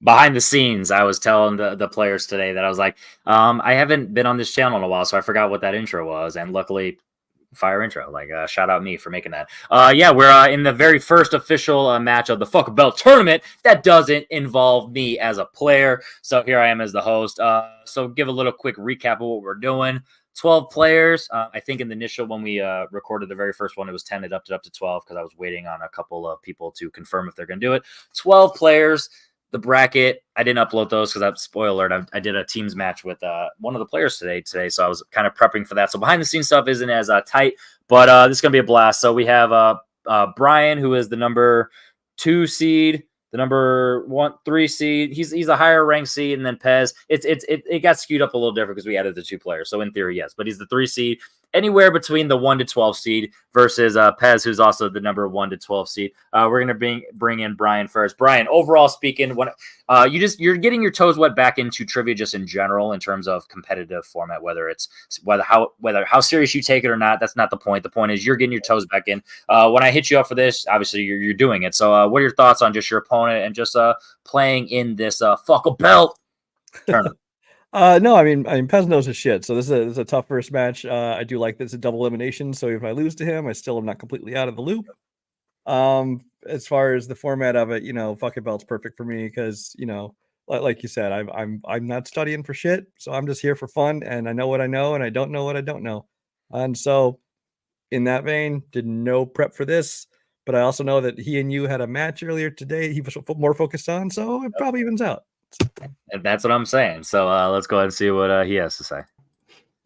behind the scenes, I was telling the players today that I was like, I haven't been on this channel in a while, so I forgot what that intro was. And luckily, fire intro. Like, shout out me for making that. Yeah, we're in the very first official match of the Fuck Belt tournament that doesn't involve me as a player. So here I am as the host. So give a little quick recap of what we're doing. 12 players. I think in the initial, when we recorded the very first one, it was 10. It upped it up to 12 because I was waiting on a couple of people to confirm if they're going to do it. 12 players. The bracket, I didn't upload those because spoiler alert, I did a teams match with one of the players today, so I was kind of prepping for that. So behind the scenes stuff isn't as tight, but this is gonna be a blast. So we have Brian, who is the number 2 seed, the number 3 seed. He's a higher ranked seed, and then Pez. It got skewed up a little different because we added the 2 players. So in theory, yes, but he's the 3 seed. Anywhere between the 1 to 12 seed versus Pez, who's also the number 1 to 12 seed. We're gonna bring in Brian first. Brian, overall speaking, when you're getting your toes wet back into trivia just in general in terms of competitive format, whether how serious you take it or not, that's not the point. The point is you're getting your toes back in. When I hit you up for this, obviously you're doing it. So what are your thoughts on just your opponent and just playing in this Fuck a Belt tournament? No, I mean, Pez knows his shit. So this is a tough first match. I do like this a double elimination. So if I lose to him, I still am not completely out of the loop. As far as the format of it, Fuck It Belt's perfect for me because like you said, I'm not studying for shit. So I'm just here for fun, and I know what I know, and I don't know what I don't know. And so, in that vein, did no prep for this. But I also know that he and you had a match earlier today. He was more focused on, so it probably evens out. And that's what I'm saying. So let's go ahead and see what he has to say.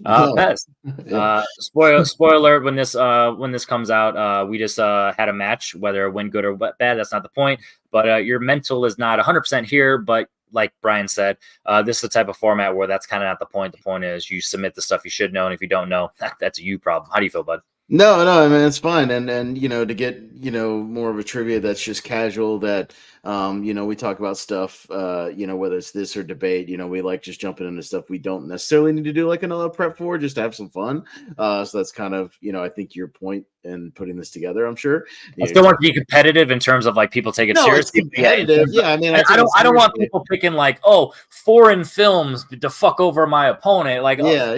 Pez. Spoiler when this comes out, we just had a match, whether win good or bad, that's not the point. But your mental is not 100% here. But like Brian said, this is the type of format where that's kind of not the point. The point is you submit the stuff you should know, and if you don't know, that's a you problem. How do you feel, bud? No, I mean it's fine, and to get more of a trivia that's just casual, that we talk about stuff, whether it's this or debate, we like just jumping into stuff we don't necessarily need to do like another prep for, just to have some fun. So that's kind of I think your point in putting this together. I'm sure. I still want to be competitive in terms of like people take it seriously. It's competitive. Yeah, I mean, I don't want people picking like, foreign films to fuck over my opponent. Like, no,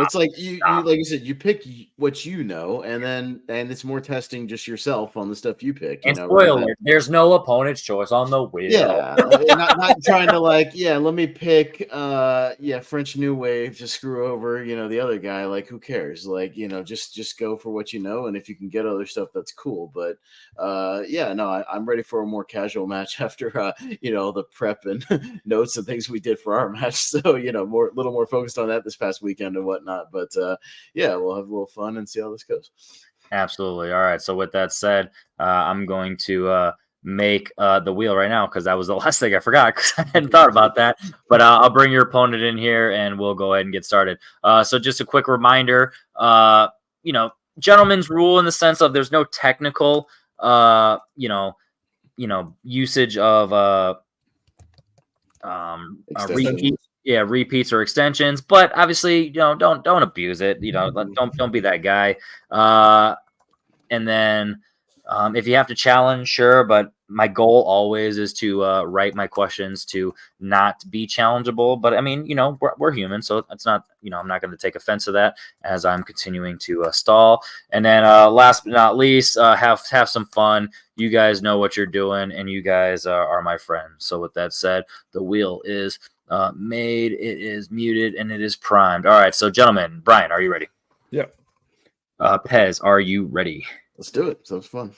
it's like you like you said, you pick what you know, and it's more testing just yourself on the stuff you pick. And spoiler, there's no opponent's choice on the wheel. Yeah, not trying to let me pick French New Wave to screw over the other guy. Like, who cares? Like, just go for what you know, and if you can get other stuff, that's cool. But I'm ready for a more casual match after the prep and notes and things we did for our match. So little more focused on that this past weekend and whatnot. But we'll have a little fun and see how this goes. Absolutely. All right. So with that said, I'm going to make the wheel right now because that was the last thing I forgot because I hadn't thought about that. But I'll bring your opponent in here and we'll go ahead and get started. So just a quick reminder, gentleman's rule in the sense of there's no technical, usage of repeats or extensions, but obviously, don't abuse it. Don't be that guy. And then if you have to challenge, sure, but my goal always is to write my questions to not be challengeable. But I mean, we're human, so it's not, I'm not going to take offense to that as I'm continuing to stall. And then last but not least, have some fun. You guys know what you're doing, and you guys are my friends. So with that said, the wheel is made, it is muted, and it is primed. All right, so gentlemen, Brian, are you ready? Yep. Pez, are you ready? Let's do it. Sounds fun.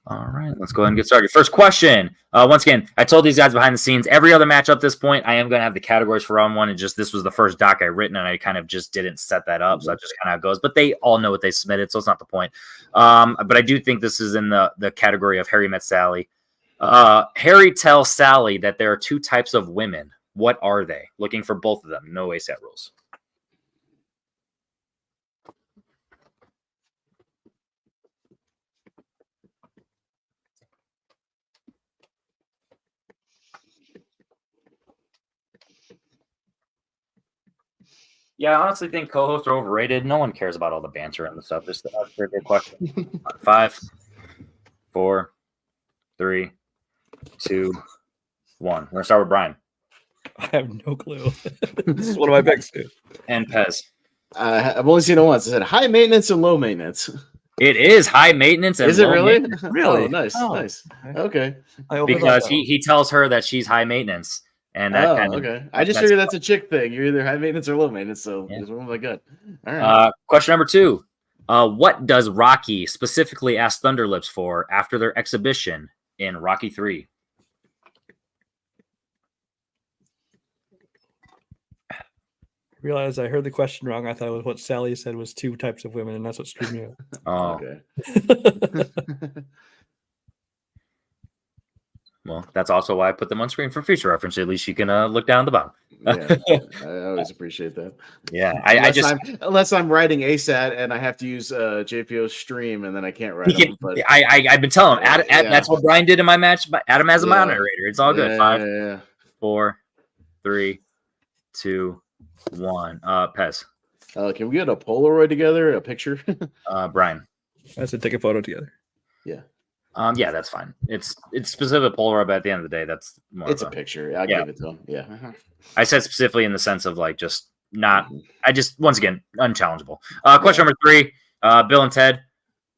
All right, let's go ahead and get started. First question. Once again, I told these guys behind the scenes, every other match up this point, I am going to have the categories for round one. And just this was the first doc I written, and I kind of just didn't set that up. So that just kind of how it goes. But they all know what they submitted, so it's not the point. But I do think this is in the category of Harry Met Sally. Harry tells Sally that there are 2 types of women. What are they? Looking for both of them. No ASAP rules. Yeah, I honestly think co-hosts are overrated. No one cares about all the banter and the stuff. Just a trivia question. 5, 4, 3, 2, 1. We're gonna start with Brian I have no clue. This is one of my picks, too. and Pez. I've only seen it once. I said high maintenance and low maintenance. It is high maintenance. And Is it low really? maintenance. Really? Oh, nice, Oh, nice. okay. Okay. I overthought Because that he tells her that she's high maintenance, and that Oh, kind of okay. I just that's- figured that's a chick thing. You're either high maintenance or low maintenance. So Yeah. it's one of my gut. All right. Question number 2. What does Rocky specifically ask Thunderlips for after their exhibition in Rocky 3? Realized I heard the question wrong. I thought it was what Sally said was 2 types of women, and that's what screwed me Oh, Okay. up. well, that's also why I put them on screen for future reference. At least you can look down at the bottom. Yeah, I always appreciate that. Yeah, I just unless I'm writing ASAT and I have to use JPO stream and then I can't write he can, them. But I've been telling him. Yeah. That's what Brian did in my match. But Adam as a Yeah. moderator. It's all good. Yeah, 5, yeah. 4, 3, 2, 1. Pez. Can we get a Polaroid together? A picture? Brian. I said take a photo together. Yeah, that's fine. It's specific Polaroid, but at the end of the day, that's more. It's of a picture. I'll Yeah. give it to him. Yeah. I said specifically in the sense of like just not. Mhm. I just once again unchallengeable. Question number 3. Bill and Ted.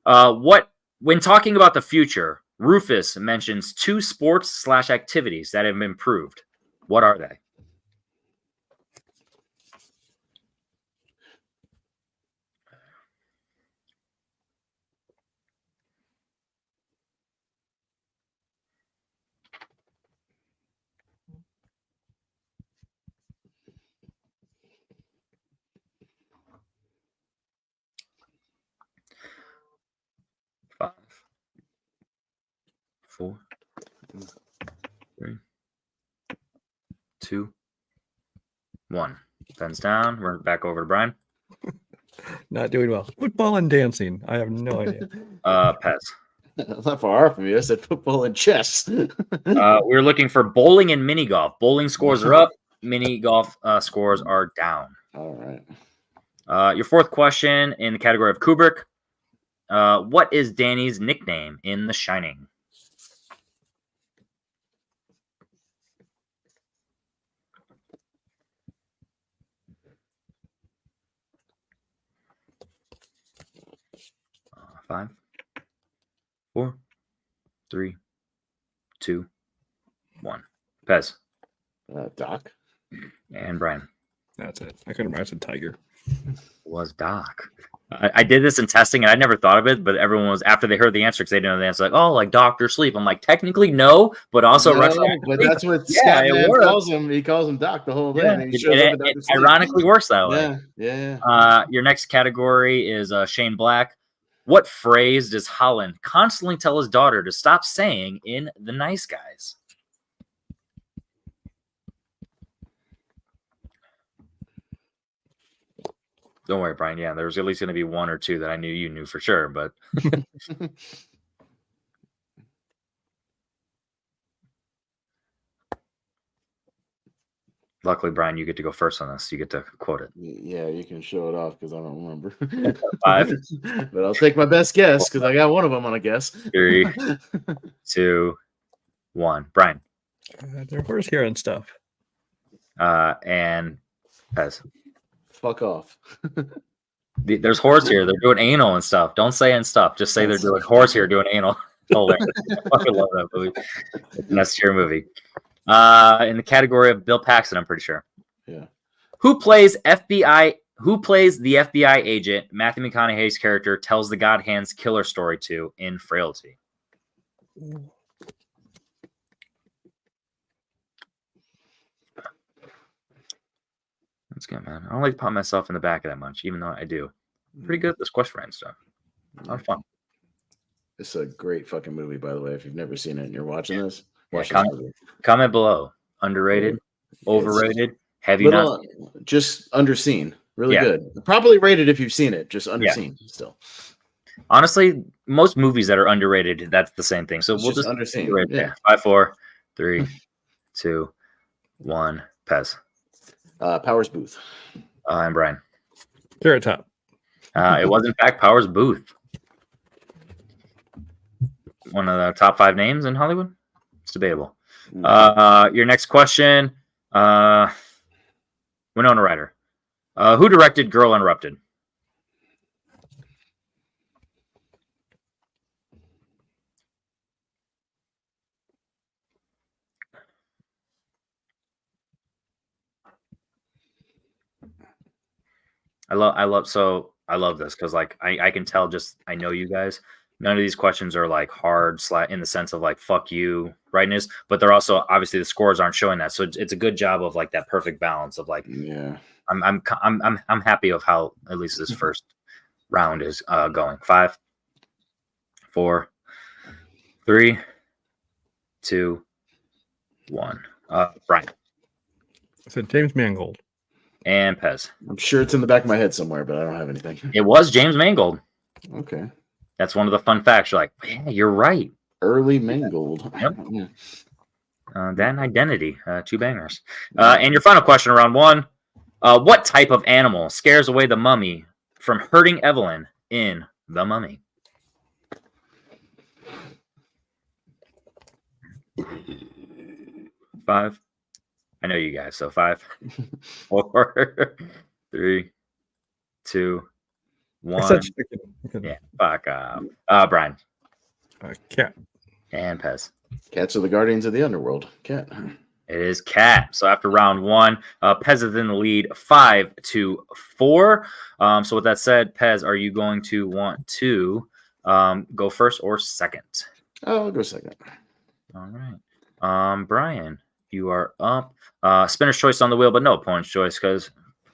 When talking about the future, Rufus mentions 2 sports/activities that have improved. What are they? Five, 4, 3, 2, 1. Pens down. We're back over to Brian. Not doing well. Football and dancing. I have no idea. Pez. Not far off from you. I said football and chess. We're looking for bowling and mini golf. Bowling scores are up. Mini golf scores are down. All right. Your 4th question in the category of Kubrick. What is Danny's nickname in The Shining? Five, 4, 3, 2, 1. Pez Doc. and Brian. That's it. I couldn't remember. I said tiger. Was Doc. I did this in testing and I never thought of it, but everyone was after they heard the answer because they didn't know the answer. Like, oh, like Doctor Sleep. I'm like, technically no, but also No, but that's what Yeah, it Scatman works. calls him. He calls him Doc the whole day. Yeah, And then he shows up in it Dr. Sleep. ironically works that way. Yeah. Your next category is Shane Black. What phrase does Holland constantly tell his daughter to stop saying in The Nice Guys? Don't worry, Brian. Yeah, there's at least going to be 1 or 2 that I knew you knew for sure, but luckily, Brian, you get to go first on this. You get to quote it. Yeah, you can show it off because I don't remember. 5, But I'll take my best guess because I got one of them on a guess. 3, 2, 1. Brian They're horse hair and stuff. and Pez. Fuck off. There's horse here. They're doing anal and stuff. Don't say and stuff. Just say they're doing horse here doing anal. Hilarious. I fucking love that movie. It's an S-tier movie. In the category of Bill Paxton, I'm pretty sure. Yeah. Who plays the FBI agent Matthew McConaughey's character tells the God Hands killer story to in Frailty? That's good, man. I don't like to pop myself in the back of that much, even though I do. Pretty good at this question round stuff. A lot of fun. It's a great fucking movie, by the way. If you've never seen it and you're watching this, Yeah, watch this movie. Comment below. Underrated, overrated, heavy Little, not. just underseen. Really Yeah. good. Properly rated if you've seen it. Just underseen still. Honestly, most movies that are underrated, that's the same thing. So It's we'll just just underseen. underrate Yeah. 5, 4, 3, 2, 1. Pez. Powers Booth. And Brian. Carrot Top. It was in fact Powers Booth. One of the top 5 names in Hollywood. It's debatable. Your next question, Winona Ryder. Who directed Girl Interrupted? I love this because like I can tell just I know you guys. None of these questions are like hard in the sense of like fuck you rightness, but they're also obviously the scores aren't showing that. So it's a good job of like that perfect balance of like Yeah. I'm happy of how at least this first round is going. 5, 4, 3, 2, 1. Brian I said James Mangold. and Pez. I'm sure it's in the back of my head somewhere, but I don't have anything. It was James Mangold. Okay. That's one of the fun facts. You're like, yeah, you're right. Early Mangold. Yep. Yeah. That and Identity, 2 bangers. And your final question, round 1. What type of animal scares away the mummy from hurting Evelyn in The Mummy? Five. I know you guys. So 5, 4, 3, 2, 1. Yeah, fuck. Brian Cat. and Pez. Cats are the guardians of the underworld. Cat. It is Cat. So after round 1, Pez is in the lead 5-4. So with that said, Pez, are you going to want to go first or second? Oh, I'll go second. All right. Brian, you are up. Spinner's choice on the wheel, but no opponent's choice because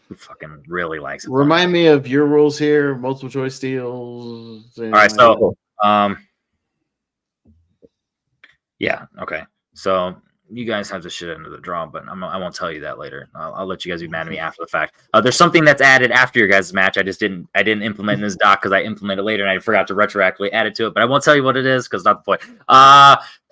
who fucking really likes it? Remind me of your rules here. Multiple choice steals. All right. So, yeah. Okay. So you guys have the shit end of the draw, but I won't tell you that later. I'll let you guys be mad at me after the fact. There's something that's added after your guys' match. I didn't implement in this doc because I implemented later and I forgot to retroactively add it to it. But I won't tell you what it is because not the point.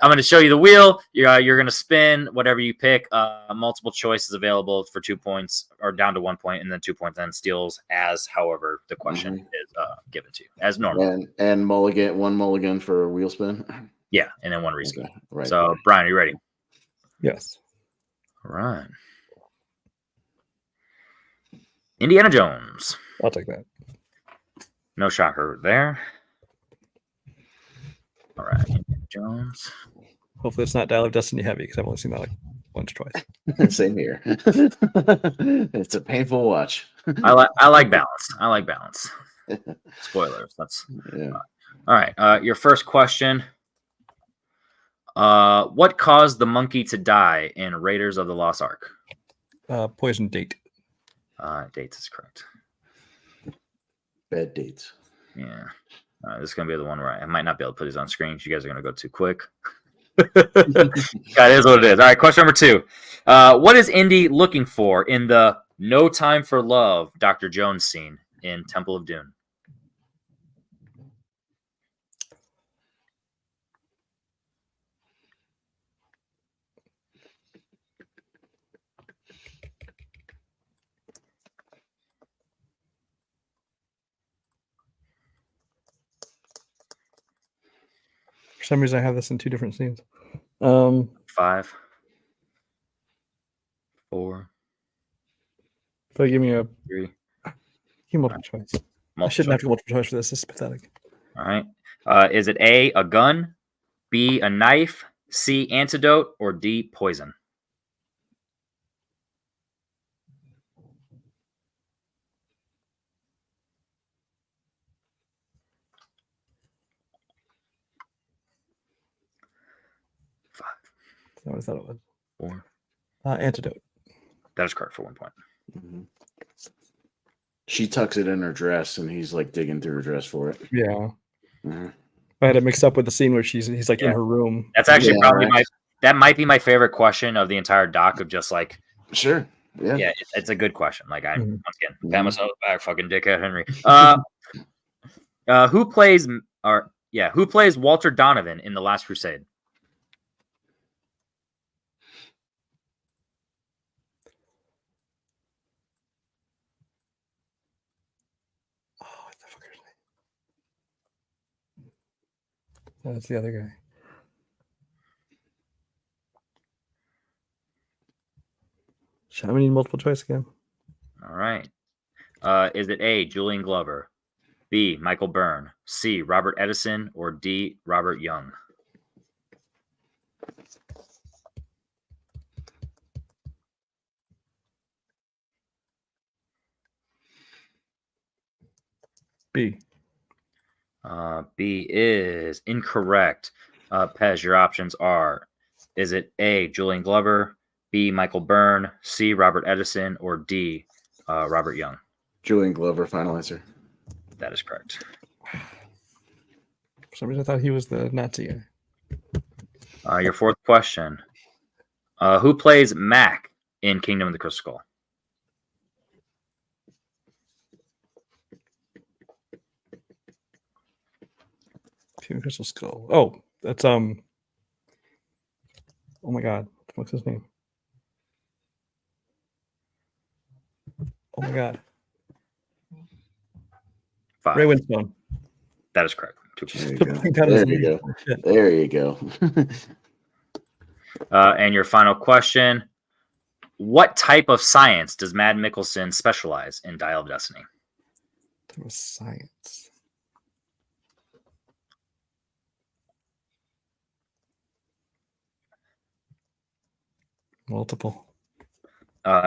I'm going to show you the wheel. You're going to spin whatever you pick. Multiple choices available for 2 points or down to 1 point, and then 2 points. Then steals as however the question is given to you as normal. And one mulligan for a wheel spin. Yeah, and then 1 respin. Okay, right. So Brian, are you ready? Yes. All right. Indiana Jones. I'll take that. No shocker there. All right. Indiana Jones. Hopefully it's not Dial of Destiny heavy because I've only seen that like once or twice. Same here. It's a painful watch. I like balance. I like balance. Spoilers. That's yeah. All right. Your first question. What caused the monkey to die in Raiders of the Lost Ark? Poison date. Dates is correct. Bad dates. Yeah. This is going to be the one where I might not be able to put these on screen. You guys are going to go too quick. That is what it is. All right. Question number 2. What is Indy looking for in the No Time for Love Dr. Jones scene in Temple of Doom? For some reason, I have this in 2 different scenes. 5, 4. So give me 3. multiple choice. I shouldn't have to multiple choice for this. This is pathetic. All right. Is it A, a gun, B, a knife, C, antidote, or D, poison? That's what I thought it was. 4. Antidote. That is correct for 1 point. Mm-hmm. She tucks it in her dress, and he's like digging through her dress for it. Yeah. Mm-hmm. I had it mixed up with the scene where he's like in her room. That's actually probably that might be my favorite question of the entire doc of just like. Sure. Yeah. Yeah, it's a good question. Like I once again pat myself back, fucking dickhead Henry. Who plays Walter Donovan in The Last Crusade? Oh, what the fucker's name? That's the other guy. Shall we need multiple choice again? All right. Is it A, Julian Glover, B, Michael Byrne, C, Robert Edison, or D, Robert Young? B. B is incorrect. Pez, your options are: is it A, Julian Glover, B, Michael Byrne, C, Robert Edison, or D, Robert Young? Julian Glover, final answer. That is correct. For some reason, I thought he was the Nazi guy. Your fourth question. Who plays Mac in Kingdom of the Crystal Skull? King Crystal Skull. Oh, that's Oh my God, what's his name? Oh my God, 5. Ray Winstone. That is correct. 2 There points. you go. There you go. Shit. There you go. And your final question. What type of science does Mad Mikkelsen specialize in Dial of Destiny? That was science. Multiple.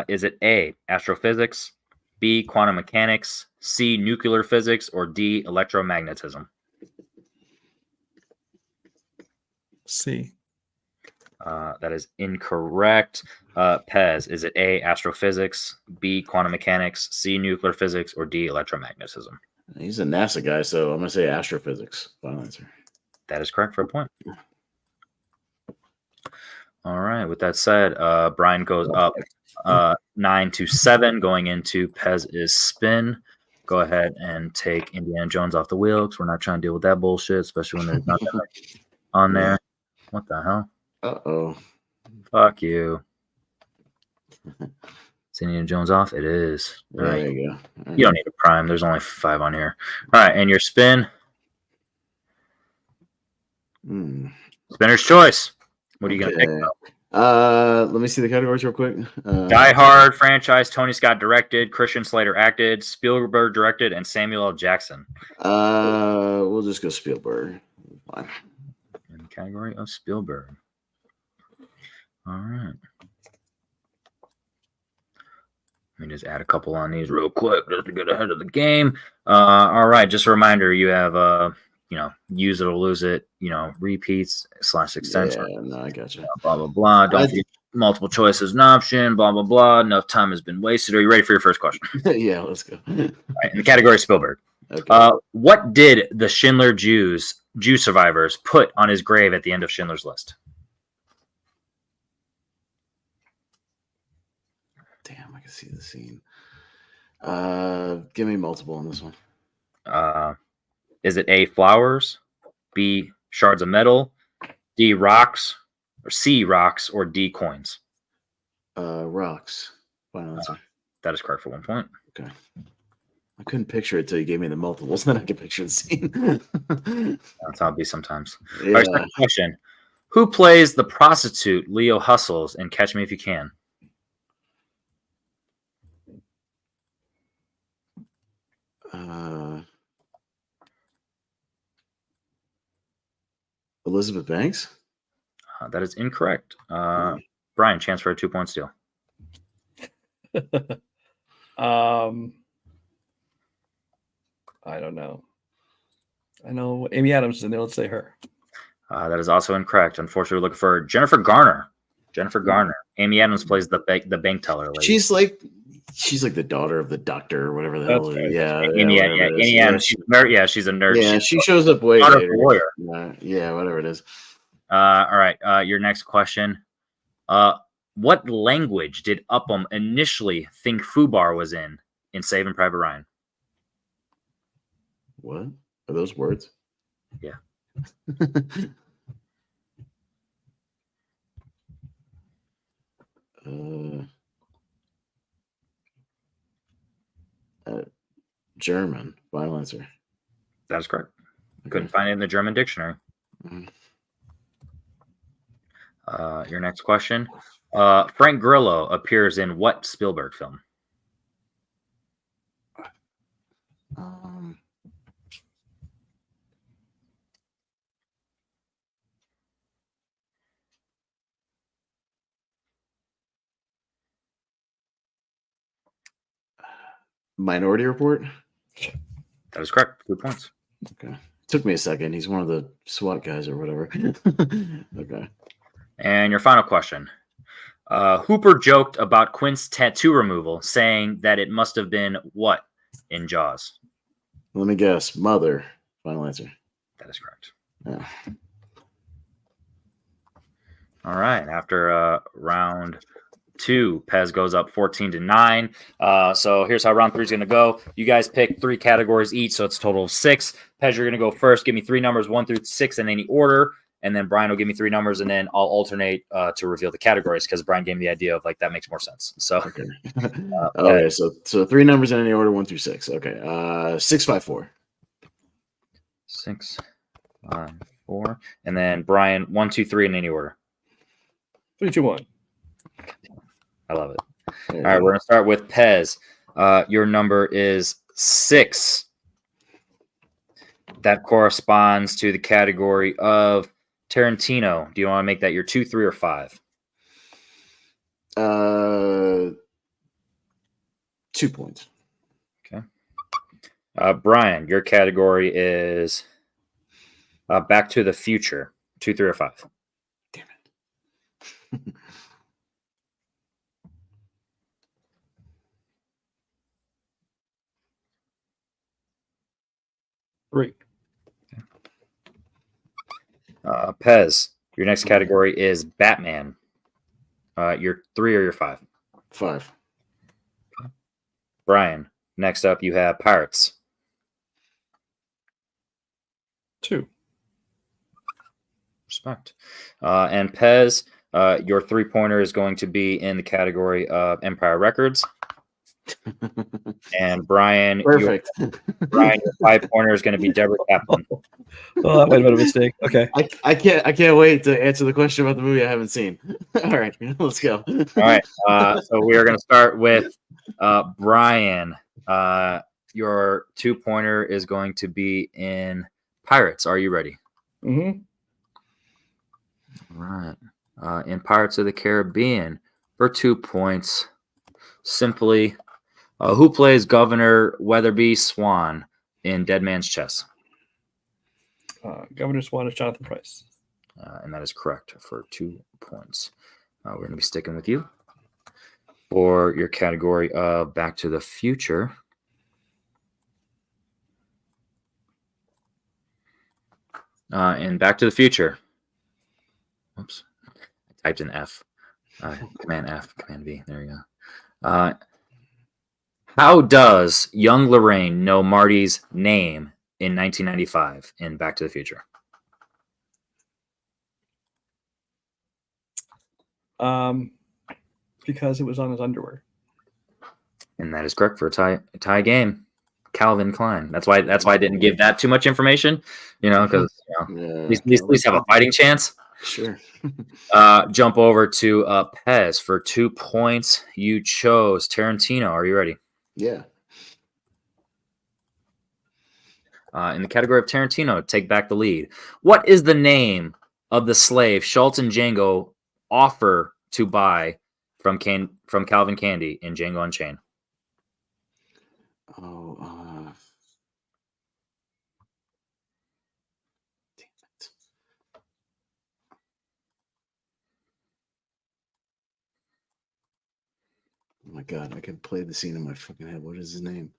Is it A, astrophysics, B, quantum mechanics, C, nuclear physics, or D, electromagnetism? C. That is incorrect. Pez, is it A, astrophysics, B, quantum mechanics, C, nuclear physics, or D, electromagnetism? He's a NASA guy, so I'm gonna say astrophysics. Final answer. That is correct for a point. All right. With that said, Brian goes up 9-7, going into Pez's spin. Go ahead and take Indiana Jones off the wheel because we're not trying to deal with that bullshit, especially when there's nothing on there. What the hell? Uh-oh. Fuck you. Is Indiana Jones off? It is. All There right. you go. All right. You don't need a prime. There's only 5 on here. All right. And your spin. Spinner's choice. What are you going to pick? Let me see the categories real quick. Die Hard franchise, Tony Scott directed, Christian Slater acted, Spielberg directed, and Samuel L. Jackson. We'll just go Spielberg. Fine. In the category of Spielberg. All right. Let me just add a couple on these real quick just to get ahead of the game. All right. Just a reminder, you have use it or lose it, repeats / extension. Yeah, no, I got you. Blah, blah, blah. Don't forget multiple choice is an option, blah, blah, blah. Enough time has been wasted. Are you ready for your first question? Yeah, let's go. All right, in the category of Spielberg. Okay. What did the Schindler Jew survivors put on his grave at the end of Schindler's List? Damn, I can see the scene. Give me multiple on this one. Is it A, flowers, B, shards of metal, D, rocks, or C, rocks, or D, coins? Rocks. Final answer. That is correct for 1 point. Okay. I couldn't picture it till you gave me the multiples. Then I could picture the scene. That's how it be sometimes. Yeah. All right, second question. Who plays the prostitute Leo Hustles in Catch Me If You Can? Elizabeth Banks? That is incorrect. Brian, chance for a 2-point steal. I don't know. I know Amy Adams is in there. Let's say her. That is also incorrect. Unfortunately, we're looking for Jennifer Garner. Amy Adams plays the bank teller lady. She's like the daughter of the doctor or whatever the hell. That's right. Yeah, Amy Adams. She's a nerd. Yeah, She's she shows up way daughter of later. a lawyer. Yeah, whatever it is. All right. Your next question. What language did Upham initially think Fubar was in Saving Private Ryan? What are those words? Yeah. German. Final answer. That is correct. Couldn't find it in the German dictionary. Mhm. Your next question. Frank Grillo appears in what Spielberg film? Um, Minority Report. That is correct. 2 points. Okay. Took me a second. He's one of the SWAT guys or whatever. Okay. And your final question. Hooper joked about Quint's tattoo removal, saying that it must have been what in Jaws? Let me guess. Mother. Final answer. That is correct. Yeah. All right. After round 2, Pez goes up 14-9. So here's how round 3 is going to go. You guys pick 3 categories each, so it's a total of 6. Pez, you're going to go first. Give me 3 numbers, 1 through 6 in any order. And then Brian will give me 3 numbers, and then I'll alternate to reveal the categories because Brian gave me the idea of like that makes more sense. So Okay. Okay. So 3 numbers in any order, 1 through 6. Okay. 6, 5, 4. 6, 5, 4, and then Brian 1, 2, 3 in any order. 3, 2, 1. I love it. There you All right, go. we're gonna start with Pez. Your number is 6. That corresponds to the category of Tarantino. Do you want to make that your 2, 3, or 5? 2 points. Okay. Brian, your category is Back to the Future. 2, 3, or 5? Damn it. 3. Pez, your next category is Batman. Your 3 or your 5? 5. Brian, next up you have Pirates. 2. Respect. And Pez, your 3-pointer is going to be in the category of Empire Records. And Brian, Perfect. your 5-pointer is going to be Deborah Kaplan. Oh, that might have been a mistake. Okay. I can't wait to answer the question about the movie I haven't seen. All right, let's go. All right. So we are going to start with Brian. Your 2-pointer is going to be in Pirates. Are you ready? Mm-hmm. All right. In Pirates of the Caribbean, for 2 points, simply, who plays Governor Weatherby Swan in Dead Man's Chess? Governor Swan is Jonathan Pryce. And that is correct for 2 points. We're going to be sticking with you. For your category of Back to the Future, in Back to the Future, oops, I typed in F. Command F, Command V. There you go. How does young Lorraine know Marty's name in 1995 in Back to the Future? Because it was on his underwear. And that is correct for a tie game. Calvin Klein. That's why I didn't give that too much information, because at least have a fighting chance. Sure. Jump over to Pez for 2 points. You chose Tarantino. Are you ready? Yeah. In the category of Tarantino, take back the lead. What is the name of the slave Schultz and Django offer to buy from Calvin Candy in Django Unchained? Oh, damn it. Oh my God, I can play the scene in my fucking head. What is his name?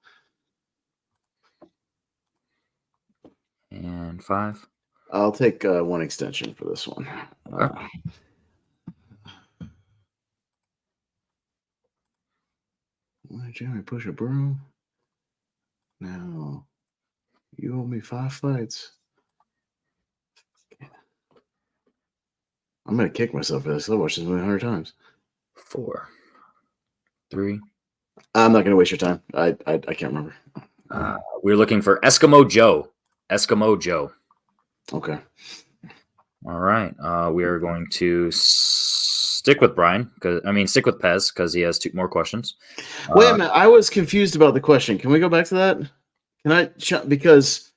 And 5. I'll take 1 extension for this one. Okay. Why did Jeremy push a broom? Now, you owe me 5 fights. I'm going to kick myself for this. I've watched this movie 100 times. 4, 3. I'm not going to waste your time. I can't remember. We're looking for Eskimo Joe. Eskimo Joe. Okay. All right. We are going to stick with Brian stick with Pez because he has two more questions. Wait a minute, I was confused about the question. Can we go back to that? Can because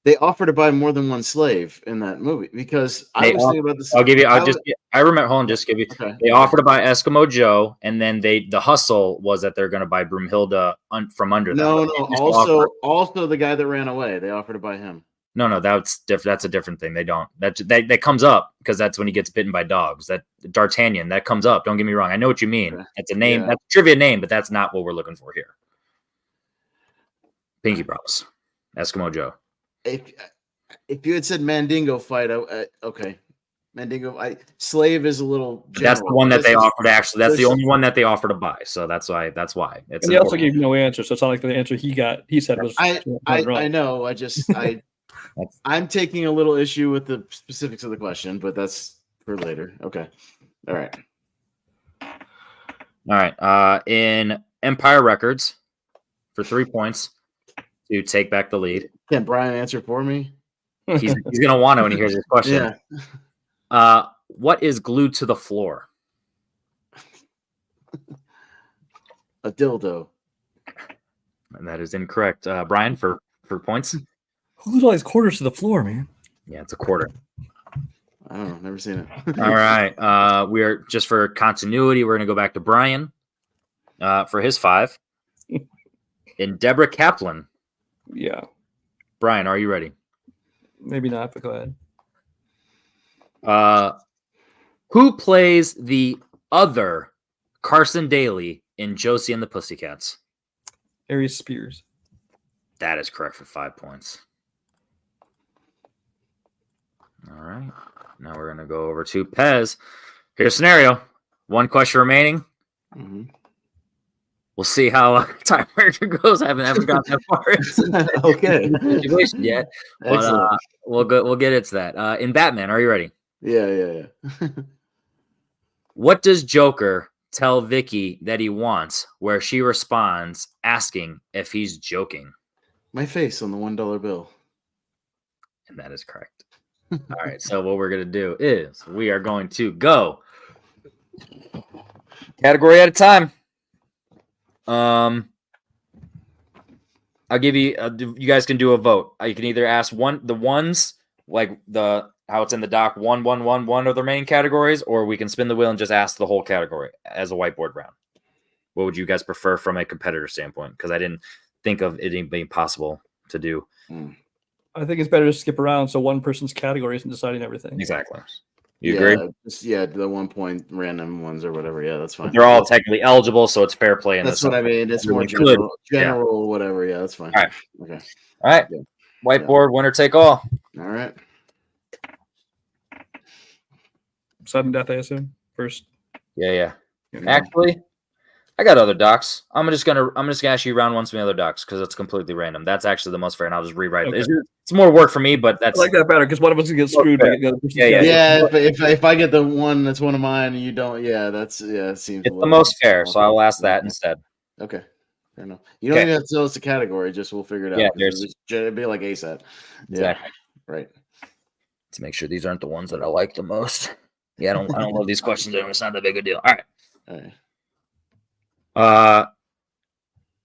they offer to buy more than one slave in that movie. Because I was thinking about this. I'll give you. I remember. Hold on, just give you. Okay. They offer to buy Eskimo Joe, and then the hustle was that they're going to buy Broomhilda from under them. No. Also, the guy that ran away, they offer to buy him. No, that's different. That's a different thing. They don't. That comes up because that's when he gets bitten by dogs. That D'Artagnan that comes up. Don't get me wrong. I know what you mean. Okay. That's a name. Yeah. That's a trivia name, but that's not what we're looking for here. Pinky promise. Eskimo Joe. If you had said Mandingo fight, okay. Mandingo, slave is a little. General. That's the one that they offer to actually. That's the only one that they offer to buy. So that's why. It's. And he also gave no answer, so it's not like the answer he said was. I know. I'm taking a little issue with the specifics of the question, but that's for later. Okay. All right. In Empire Records, for 3 points to take back the lead. Can Brian answer for me? He's gonna want to when he hears this question. Yeah. What is glued to the floor? A dildo. And that is incorrect. Brian, for points. Who glued all these quarters to the floor, man? Yeah, it's a quarter. I don't know. Never seen it. All right. We are just for continuity. We're gonna go back to Brian for his 5. In Deborah Kaplan. Yeah. Brian, are you ready? Maybe not, but go ahead. Who plays the other Carson Daly in Josie and the Pussycats? Aries Spears. That is correct for 5 points. All right. Now we're going to go over to Pez. Here's a scenario. 1 question remaining. Mm-hmm. We'll see how time goes. I haven't gotten that far okay. the situation yet. But we'll get into that. In Batman, are you ready? Yeah. What does Joker tell Vicky that he wants, where she responds asking if he's joking? My face on the $1 bill. And that is correct. All right. So what we're going to do is we are going to go category at a time. I'll give you. You guys can do a vote. You can either ask the ones like how it's in the doc 1, 1, 1, 1 of the main categories, or we can spin the wheel and just ask the whole category as a whiteboard round. What would you guys prefer from a competitor standpoint? Because I didn't think of it being possible to do. I think it's better to skip around so one person's category isn't deciding everything. Exactly. You agree? The 1 point random ones or whatever. Yeah, that's fine. They're all technically eligible, so it's fair play. That's what I mean. It's more general, whatever. Yeah, that's fine. All right. Okay. All right. Yeah. Whiteboard, winner take all. All right. Sudden death, I assume. First. Yeah. Actually, I got other docs. I'm just gonna ask you round 1 some other docs because it's completely random. That's actually the most fair, and I'll just rewrite it. It's more work for me, but that's I like that better because one of us can get screwed. Yeah. If I get the one that's one of mine and you don't, it seems it's the most fair. So I'll ask that instead. Okay. Fair enough. You don't even have to tell us the category, just we'll figure it out. Yeah, it'd be like ASAP. Exactly. Right. To make sure these aren't the ones that I like the most. Yeah, I don't love these questions. It's not that big a deal. All right.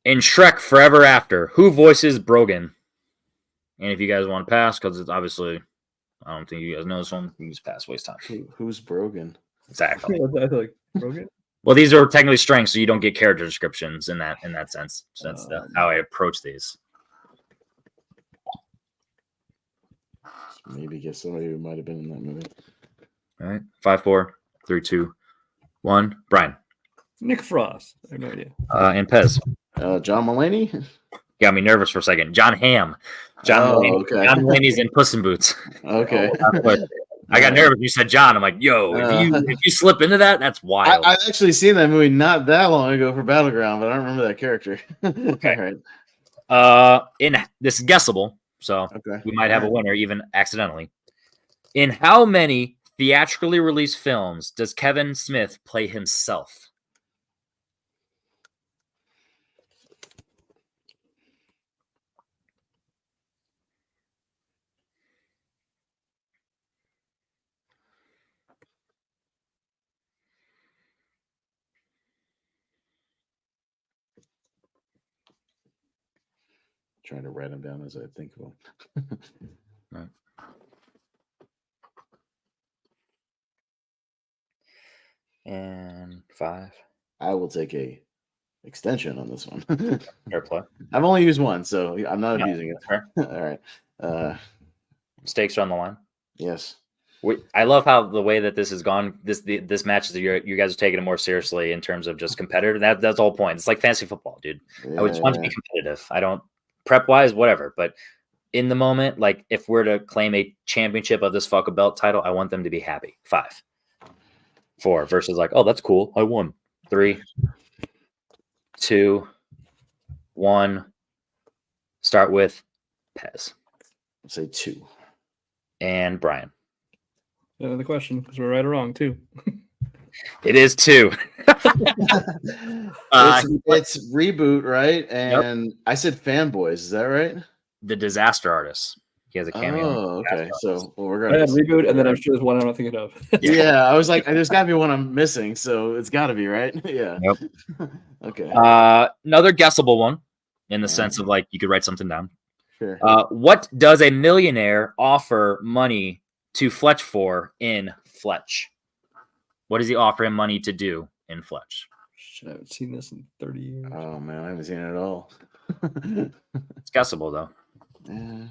In Shrek Forever After, who voices Brogan? And if you guys want to pass, because it's obviously, I don't think you guys know this one, you can just pass, waste time. Who's Brogan? Exactly. I feel like Brogan. Well, these are technically strengths, so you don't get character descriptions in that sense. So that's how I approach these. Maybe guess somebody who might have been in that movie. All right. 5, 4, 3, 2, 1. Brian. Nick Frost. I have no idea. And Pez. John Mulaney. Got me nervous for a second. John Hamm. Mulaney. Okay. John Mulaney's in Puss in Boots. Okay. I got nervous. You said John. I'm like, yo, if you slip into that, that's wild. I've actually seen that movie not that long ago for Battleground, but I don't remember that character. Okay. Right. This is guessable, so we might have a winner even accidentally. In how many theatrically released films does Kevin Smith play himself? Trying to write them down as I think of them. Right. And 5. I will take a extension on this one. Fair play. I've only used one, so I'm not Yeah, abusing it. fair. All right. Stakes are on the line. Yes. I love how the way that this has gone. This match is you guys are taking it more seriously in terms of just competitive. That's the whole point. It's like fantasy football, dude. I would just want to be competitive. I don't prep wise, whatever. But in the moment, like if we're to claim a championship of this fuck a belt title, I want them to be happy. 5, 4 versus like, oh, that's cool. I won. 3, 2, 1. Start with Pez I'll say 2. and Brian. Another question, because we're right or wrong too. It is 2. It's reboot, right? And I said fanboys. Is that right? The Disaster Artist. He has a cameo. Oh, okay. So we're I gonna had reboot, and then I'm sure there's one I'm not thinking of. Yeah, I was like, there's got to be one I'm missing, so it's got to be right. Yeah. Yep. Okay. Another guessable one in the Yeah. sense of like you could write something down. Sure. What does a millionaire offer money to Fletch for in Fletch? What does he offer him money to do in Fletch? Shit, I haven't seen this in 30 years. Oh man, I haven't seen it at all. It's guessable though. Yeah.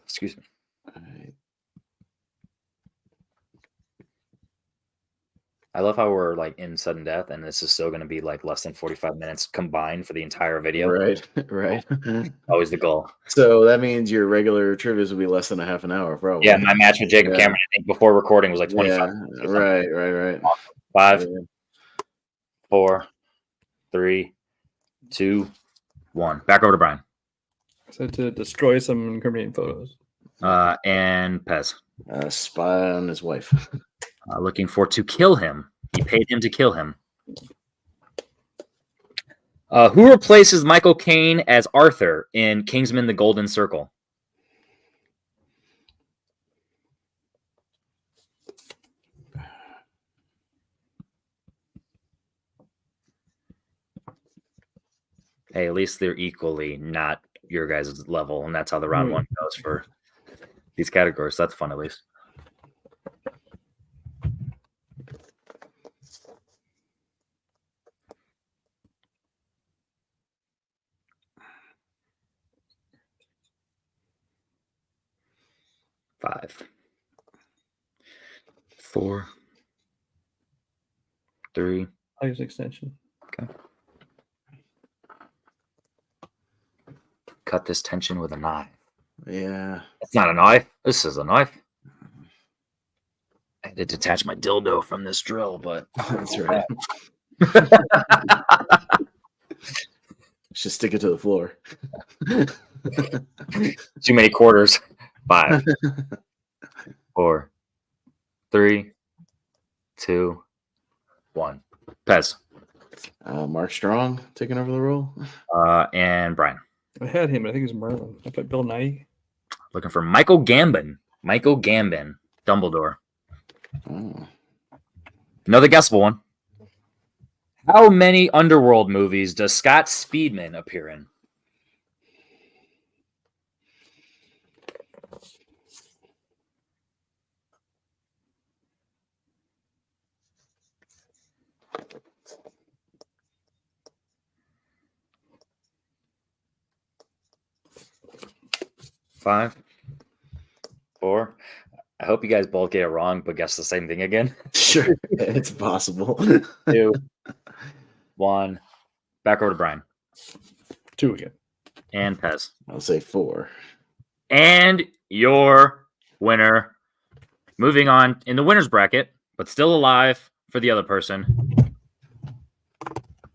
Excuse me. All right. I love how we're like in sudden death, and this is still going to be like less than 45 minutes combined for the entire video. Right. Right. Always the goal. So that means your regular trivias will be less than a half an hour, probably. Yeah, my match with Jacob Yeah. Cameron, I think before recording was like 25. Yeah. minutes or something. Right. 5, Yeah. 4, 3, 2, 1. Back over to Brian. So to destroy some incriminating photos. And Pez. Spy on his wife. Looking for to kill him. He paid him to kill him. Who replaces Michael Caine as Arthur in Kingsman: The Golden Circle? Hey, at least they're equally not your guys' level, and that's how the round one goes for these categories. That's fun, at least. Five, 4, 3. I'll use extension. Cut this tension with a knife. Yeah. It's not a knife. This is a knife. I had to detach my dildo from this drill, but That's right. Should stick it to the floor. too many quarters. 5, 4, 3, 2, 1. Pez. Mark Strong taking over the role. And Brian. I had him. I think it was Merlin. I put Bill Nye. Looking for Michael Gambon. Michael Gambon. Dumbledore. Oh. Another guessable one. How many Underworld movies does Scott Speedman appear in? Five, 4. I hope you guys both get it wrong, but guess the same thing again. Sure. It's possible. 2, 1. Back over to Brian 2 again. and Pez. I'll say 4. And your winner, moving on in the winner's bracket, but still alive for the other person,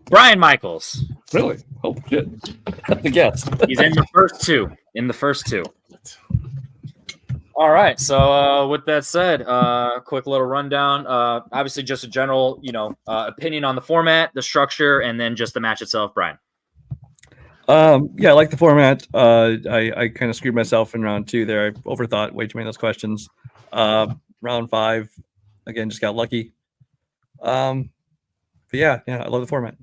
Brian Michaels. Really? Oh shit! That's the guess. He's in the first two. All right. So with that said, quick little rundown. Obviously, just a general, opinion on the format, the structure, and then just the match itself. Brian. Yeah, I like the format. I kind of screwed myself in round 2 there. I overthought way too many of those questions. Round 5, again, just got lucky. Feel yeah, I love the format.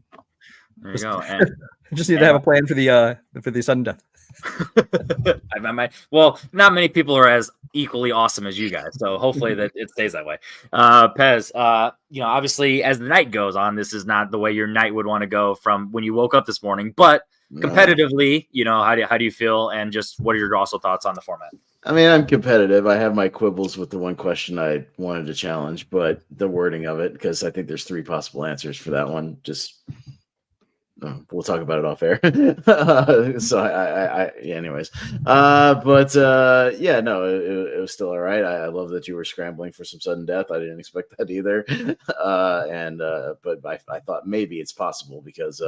There you go. And Just need to have a plan for the sudden death. well, not many people are as equally awesome as you guys, so hopefully that it stays that way. Pez, obviously as the night goes on, this is not the way your night would want to go from when you woke up this morning, but competitively, how do you feel, and just what are your also thoughts on the format? I mean, I'm competitive. I have my quibbles with the one question I wanted to challenge, but the wording of it, because I think there's 3 possible answers for that one. Just we'll talk about it off air. So anyways, it was still all right. I love that you were scrambling for some sudden death. I didn't expect that either. But I thought maybe it's possible, because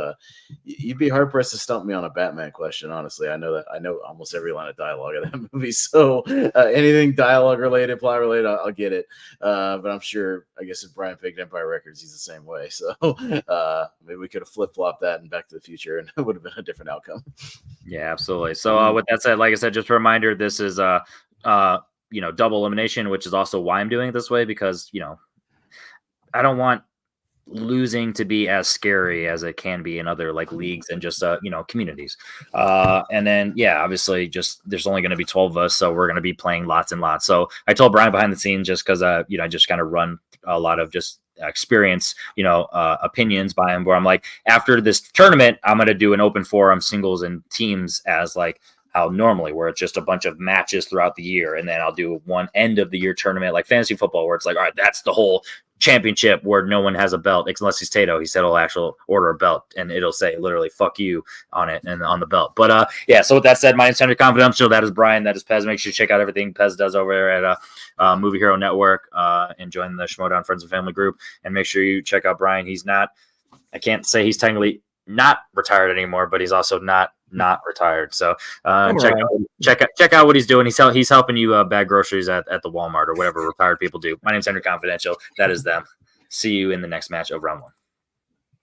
you'd be hard pressed to stump me on a Batman question. Honestly, I know almost every line of dialogue of that movie. So anything dialogue related, plot related, I'll get it. But I'm sure, I guess if Brian picked Empire Records, he's the same way. So maybe we could have flip flopped that and Back to the Future, and it would have been a different outcome. Yeah, absolutely. So with that said, like I said, just a reminder, this is double elimination, which is also why I'm doing it this way, because I don't want losing to be as scary as it can be in other leagues and just communities. And then obviously just there's only going to be 12 of us, so we're going to be playing lots and lots. So I told Brian behind the scenes, just because I just kind of run a lot of just experience, opinions by him, where I'm like, after this tournament, I'm going to do an open forum singles and teams as how normally, where it's just a bunch of matches throughout the year. And then I'll do one end of the year tournament like fantasy football, where it's all right, that's the whole championship where no one has a belt unless he's Tato. He said he'll actually order a belt and it'll say literally "fuck you" on it and on the belt. But so with that said, my name's Henry Confidential. That is Brian. That is Pez. Make sure you check out everything Pez does over there at Movie Hero Network and join the Schmodown Friends and Family group. And make sure you check out Brian. I can't say he's technically not retired anymore, but he's also not retired. So check out what he's doing. He's helping you bag groceries at the Walmart or whatever retired people do. My name's Henry Confidential. That is them. See you in the next match of round 1.